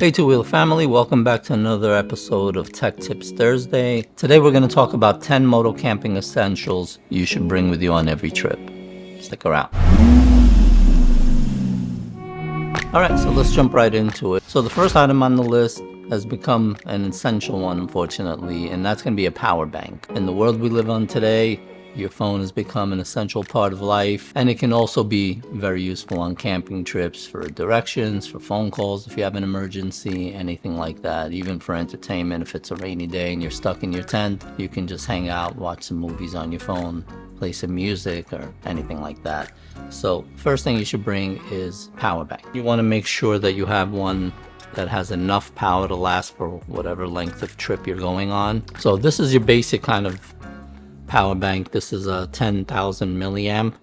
Hey two-wheel family, welcome back to another episode of Tech Tips Thursday. Today we're going to talk about 10 moto camping essentials you should bring with you on every trip. Stick around. Alright, so let's jump right into it. So the first item on the list has become an essential one, unfortunately, and that's going to be a power bank. In the world we live on today, your phone has become an essential part of life, and it can also be very useful on camping trips for directions, for phone calls if you have an emergency, anything like that. Even for entertainment, if it's a rainy day and you're stuck in your tent, you can just hang out, watch some movies on your phone, play some music or anything like that. So first thing you should bring is power bank. You want to make sure that you have one that has enough power to last for whatever length of trip you're going on. So this is your basic kind of power bank. This is a 10,000 milliamp,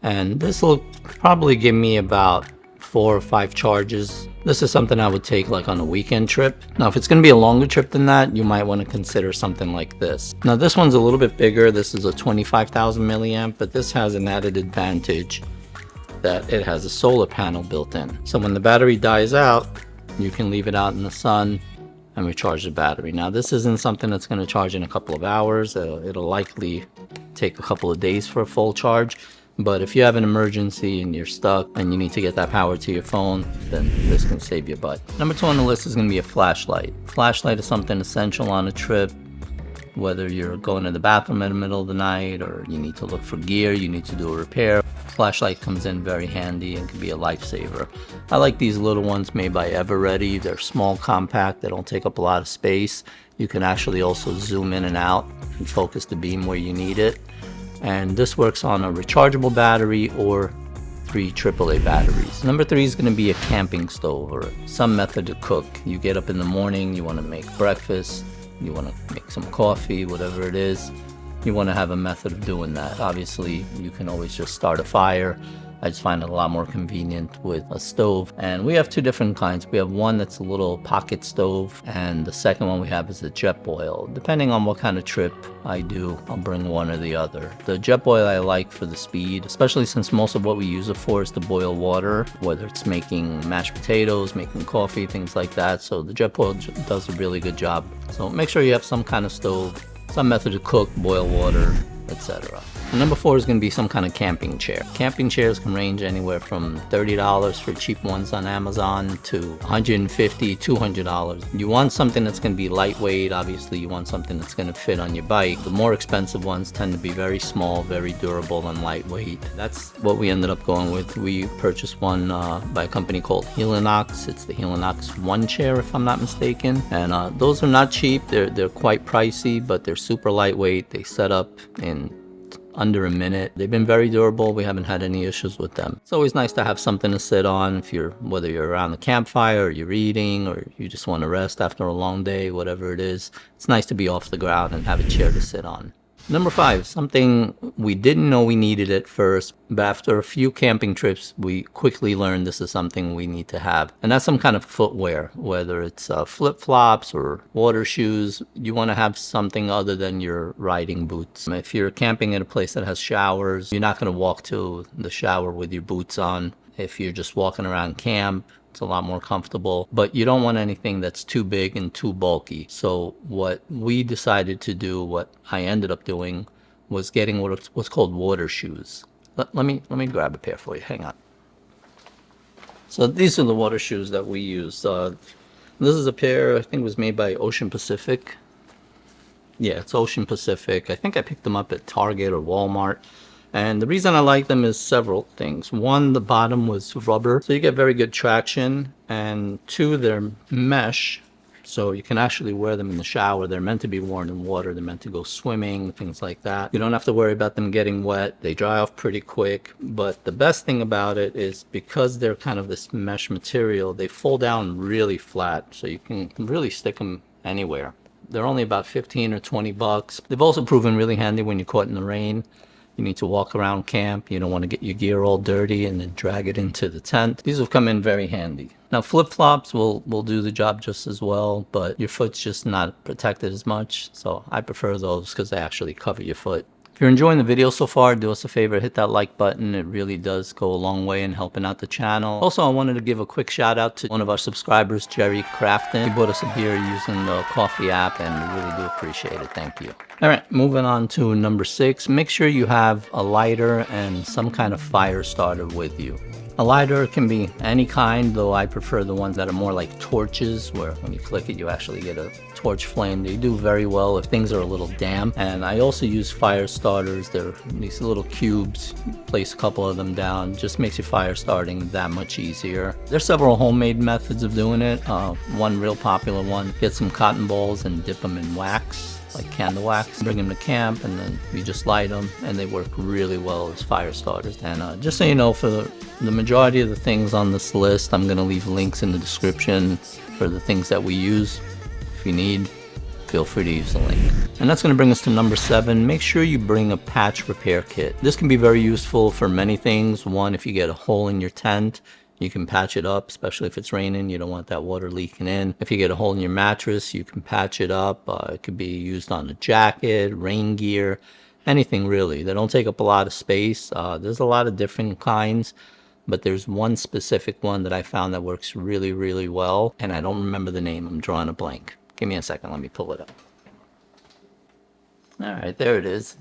and this will probably give me about 4 or 5 charges. This is something I would take like on a weekend trip. Now if it's going to be a longer trip than that, you might want to consider something like this. Now this one's a little bit bigger. This is a 25,000 milliamp, but this has an added advantage that it has a solar panel built in. So when the battery dies out, you can leave it out in the sun and recharge the battery. Now this isn't something that's going to charge in a couple of hours. It'll likely take a couple of days for a full charge, but if you have an emergency and you're stuck and you need to get that power to your phone, then this can save your butt. Number 2 on the list is going to be a flashlight. Flashlight is something essential on a trip, whether you're going to the bathroom in the middle of the night or you need to look for gear, you need to do a repair. Flashlight comes in very handy and can be a lifesaver. I like these little ones made by Everready. They're small, compact, they don't take up a lot of space. You can actually also zoom in and out and focus the beam where you need it. And this works on a rechargeable battery or 3 AAA batteries. Number 3 is going to be a camping stove or some method to cook. You get up in the morning, you want to make breakfast, you want to make some coffee, whatever it is. You want to have a method of doing that. Obviously, you can always just start a fire. I just find it a lot more convenient with a stove. And we have 2 different kinds. We have one that's a little pocket stove, and the second one we have is a jet boil. Depending on what kind of trip I do, I'll bring one or the other. The jet boil I like for the speed, especially since most of what we use it for is to boil water, whether it's making mashed potatoes, making coffee, things like that. So the jet boil does a really good job. So make sure you have some kind of stove, some method to cook, boil water, etc. Number 4 is going to be some kind of camping chair. Camping chairs can range anywhere from $30 for cheap ones on Amazon to $150, $200. You want something that's going to be lightweight. Obviously, you want something that's going to fit on your bike. The more expensive ones tend to be very small, very durable, and lightweight. That's what we ended up going with. We purchased one by a company called Helinox. It's the Helinox One chair, if I'm not mistaken. And those are not cheap. They're quite pricey, but they're super lightweight. They set up in under a minute. They've been very durable. We haven't had any issues with them. It's always nice to have something to sit on if whether you're around the campfire or you're eating or you just want to rest after a long day, whatever it is. It's nice to be off the ground and have a chair to sit on. Number 5, something we didn't know we needed at first, but after a few camping trips, we quickly learned this is something we need to have. And that's some kind of footwear, whether it's flip-flops or water shoes. You want to have something other than your riding boots. If you're camping in a place that has showers, you're not going to walk to the shower with your boots on. If you're just walking around camp, it's a lot more comfortable, but you don't want anything that's too big and too bulky. So what we decided to do, what I ended up doing, was getting what's called water shoes. Let me grab a pair for you. Hang on. So these are the water shoes that we use. This is a pair I think was made by Ocean Pacific. Yeah, it's Ocean Pacific. I think I picked them up at Target or Walmart. And the reason I like them is several things. 1, the bottom was rubber, so you get very good traction. And 2, they're mesh, so you can actually wear them in the shower. They're meant to be worn in water. They're meant to go swimming, things like that. You don't have to worry about them getting wet. They dry off pretty quick. But the best thing about it is because they're kind of this mesh material, they fold down really flat, so you can really stick them anywhere. They're only about 15 or 20 bucks. They've also proven really handy when you're caught in the rain. You need to walk around camp. You don't want to get your gear all dirty and then drag it into the tent. These have come in very handy. Now flip-flops will do the job just as well, but your foot's just not protected as much. So I prefer those because they actually cover your foot. If you're enjoying the video so far, do us a favor, hit that like button. It really does go a long way in helping out the channel. Also, I wanted to give a quick shout out to one of our subscribers, Jerry Crafton. He bought us a beer using the coffee app, and we really do appreciate it. Thank you. All right, moving on to number 6. Make sure you have a lighter and some kind of fire starter with you. A lighter can be any kind, though I prefer the ones that are more like torches, where when you click it, you actually get a torch flame. They do very well if things are a little damp. And I also use fire starters. They're these little cubes. You place a couple of them down. Just makes your fire starting that much easier. There's several homemade methods of doing it. One real popular one, get some cotton balls and dip them in wax, like candle wax, bring them to camp, and then you just light them, and they work really well as fire starters. And just so you know, for the majority of the things on this list, I'm going to leave links in the description for the things that we use. If you need, feel free to use the link. And that's going to bring us to number 7. Make sure you bring a patch repair kit. This can be very useful for many things. One, if you get a hole in your tent, you can patch it up, especially if it's raining. You don't want that water leaking in. If you get a hole in your mattress, you can patch it up. It could be used on a jacket, rain gear, anything really. They don't take up a lot of space. There's a lot of different kinds, but there's one specific one that I found that works really, really well, and I don't remember the name. I'm drawing a blank. Give me a second. Let me pull it up. All right, there it is.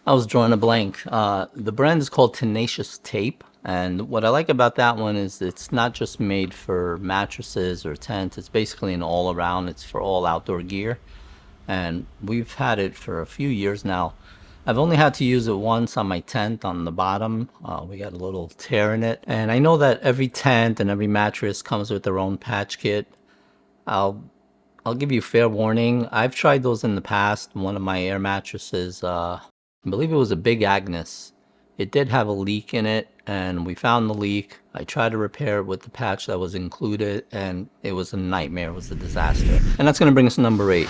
I was drawing a blank. The brand is called Tenacious Tape. And what I like about that one is it's not just made for mattresses or tents. It's basically an all-around. It's for all outdoor gear. And we've had it for a few years now. I've only had to use it once on my tent on the bottom. We got a little tear in it. And I know that every tent and every mattress comes with their own patch kit. I'll give you fair warning. I've tried those in the past. One of my air mattresses, I believe it was a Big Agnes. It did have a leak in it, and we found the leak. I tried to repair it with the patch that was included, and it was a nightmare. It was a disaster. And that's going to bring us to number 8.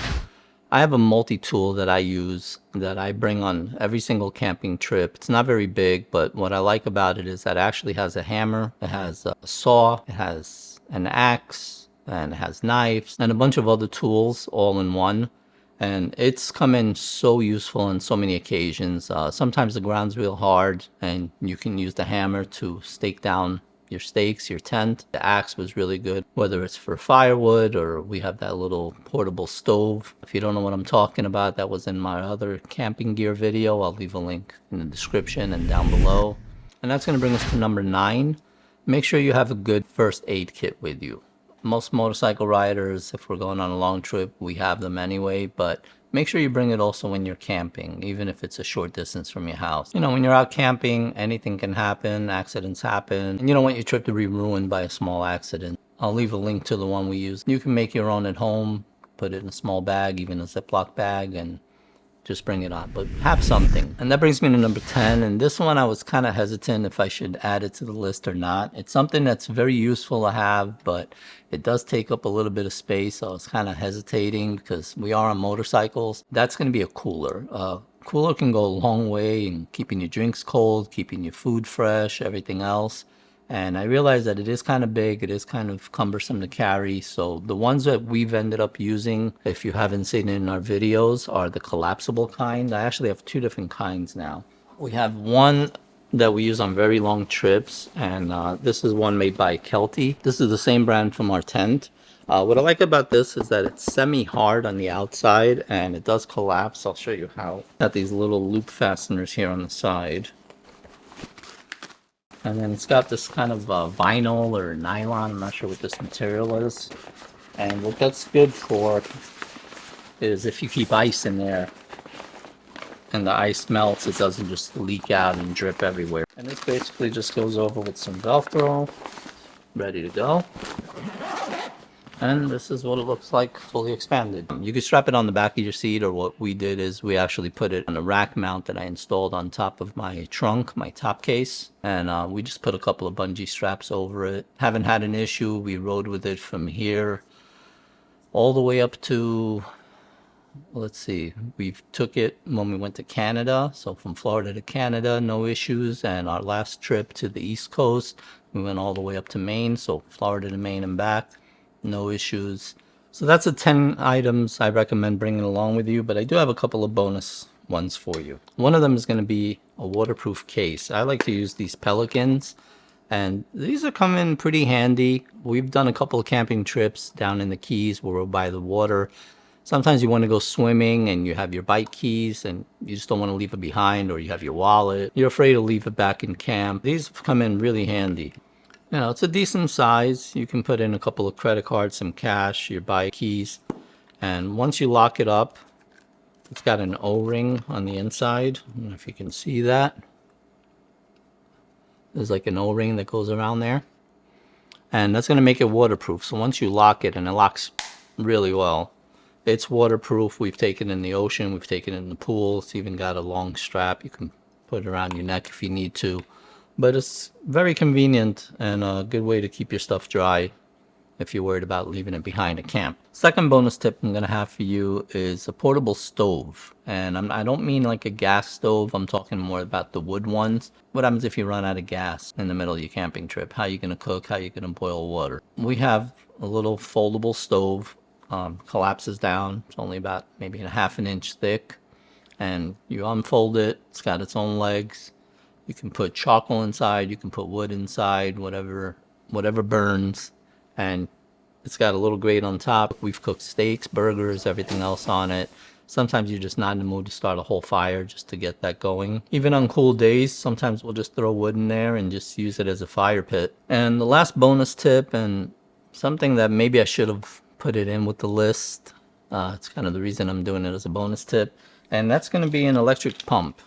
I have a multi-tool that I use that I bring on every single camping trip. It's not very big, but what I like about it is that it actually has a hammer, it has a saw, it has an axe, and it has knives, and a bunch of other tools all in one. And it's come in so useful on so many occasions. Sometimes the ground's real hard, and you can use the hammer to stake down your stakes, your tent. The axe was really good, whether it's for firewood or we have that little portable stove. If you don't know what I'm talking about, that was in my other camping gear video. I'll leave a link in the description and down below. And that's going to bring us to number 9. Make sure you have a good first aid kit with you. Most motorcycle riders, if we're going on a long trip, we have them anyway, but make sure you bring it also when you're camping, even if it's a short distance from your house. You know, when you're out camping, anything can happen, accidents happen, and you don't want your trip to be ruined by a small accident. I'll leave a link to the one we use. You can make your own at home, put it in a small bag, even a Ziploc bag, and just bring it on, but have something. And that brings me to number 10, and this one I was kind of hesitant if I should add it to the list or not. It's something that's very useful to have, but it does take up a little bit of space, so I was kind of hesitating because we are on motorcycles. That's going to be a cooler. Cooler can go a long way in keeping your drinks cold, keeping your food fresh, everything else. And I realized that it is kind of big, it is kind of cumbersome to carry. So the ones that we've ended up using, if you haven't seen it in our videos, are the collapsible kind. I actually have 2 different kinds now. We have one that we use on very long trips, and this is one made by Kelty. This is the same brand from our tent. What I like about this is that it's semi-hard on the outside, and it does collapse. I'll show you how. Got these little loop fasteners here on the side. And then it's got this kind of vinyl or nylon, I'm not sure what this material is. And what that's good for is if you keep ice in there and the ice melts, it doesn't just leak out and drip everywhere. And this basically just goes over with some Velcro, ready to go. And this is what it looks like fully expanded. You can strap it on the back of your seat, or what we did is we actually put it on a rack mount that I installed on top of my trunk, my top case. And we just put a couple of bungee straps over it. Haven't had an issue. We rode with it from here all the way up to, let's see, we took it when we went to Canada. So from Florida to Canada, no issues. And our last trip to the East Coast, we went all the way up to Maine. So Florida to Maine and back. No issues. So that's the 10 items I recommend bringing along with you, but I do have a couple of bonus ones for you. One of them is going to be a waterproof case. I like to use these Pelicans, and these are coming pretty handy. We've done a couple of camping trips down in the Keys where we're by the water. Sometimes you want to go swimming and you have your bike keys and you just don't want to leave it behind, or you have your wallet. You're afraid to leave it back in camp. These come in really handy. You know, it's a decent size. You can put in a couple of credit cards, some cash, your bike keys. And once you lock it up, it's got an O-ring on the inside. I don't know if you can see that. There's like an O-ring that goes around there. And that's going to make it waterproof. So once you lock it, and it locks really well, it's waterproof. We've taken it in the ocean. We've taken it in the pool. It's even got a long strap. You can put it around your neck if you need to. But it's very convenient and a good way to keep your stuff dry if you're worried about leaving it behind at camp. Second bonus tip I'm going to have for you is a portable stove. And I don't mean like a gas stove. I'm talking more about the wood ones. What happens if you run out of gas in the middle of your camping trip? How are you going to cook? How are you going to boil water? We have a little foldable stove. Collapses down. It's only about maybe a half an inch thick. And you unfold it. It's got its own legs. You can put charcoal inside. You can put wood inside. Whatever burns. And it's got a little grate on top. We've cooked steaks, burgers, everything else on it. Sometimes you're just not in the mood to start a whole fire just to get that going. Even on cool days, sometimes we'll just throw wood in there and just use it as a fire pit. And the last bonus tip, and something that maybe I should have put it in with the list, it's kind of the reason I'm doing it as a bonus tip, and that's going to be an electric pump.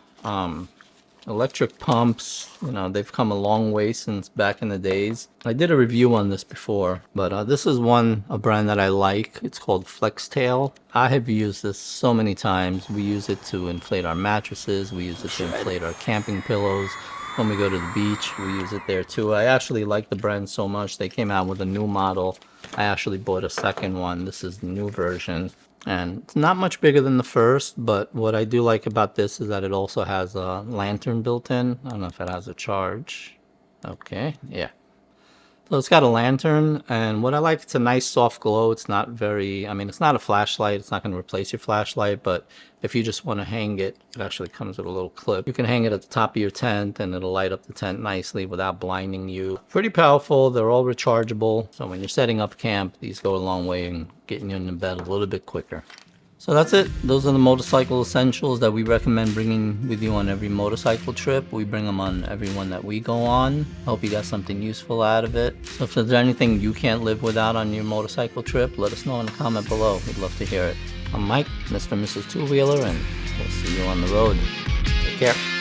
Electric pumps, you know, they've come a long way since back in the days. I did a review on this before, but this is a brand that I like. It's called Flextail. I have used this so many times. We use it to inflate our mattresses. We use it to inflate our camping pillows. When we go to the beach, we use it there too. I actually like the brand so much. They came out with a new model. I actually bought a second one. This is the new version. And it's not much bigger than the first, but what I do like about this is that it also has a lantern built in. I don't know if it has a charge. Okay, yeah. So it's got a lantern, and what I like, it's a nice soft glow. It's not very, I mean, it's not a flashlight. It's not going to replace your flashlight, but if you just want to hang it, it actually comes with a little clip. You can hang it at the top of your tent, and it'll light up the tent nicely without blinding you. Pretty powerful. They're all rechargeable. So when you're setting up camp, these go a long way in getting you into bed a little bit quicker. So that's it. Those are the motorcycle essentials that we recommend bringing with you on every motorcycle trip. We bring them on every one that we go on. Hope you got something useful out of it. So if there's anything you can't live without on your motorcycle trip, let us know in the comment below. We'd love to hear it. I'm Mike, Mr. and Mrs. Two Wheeler, and we'll see you on the road. Take care.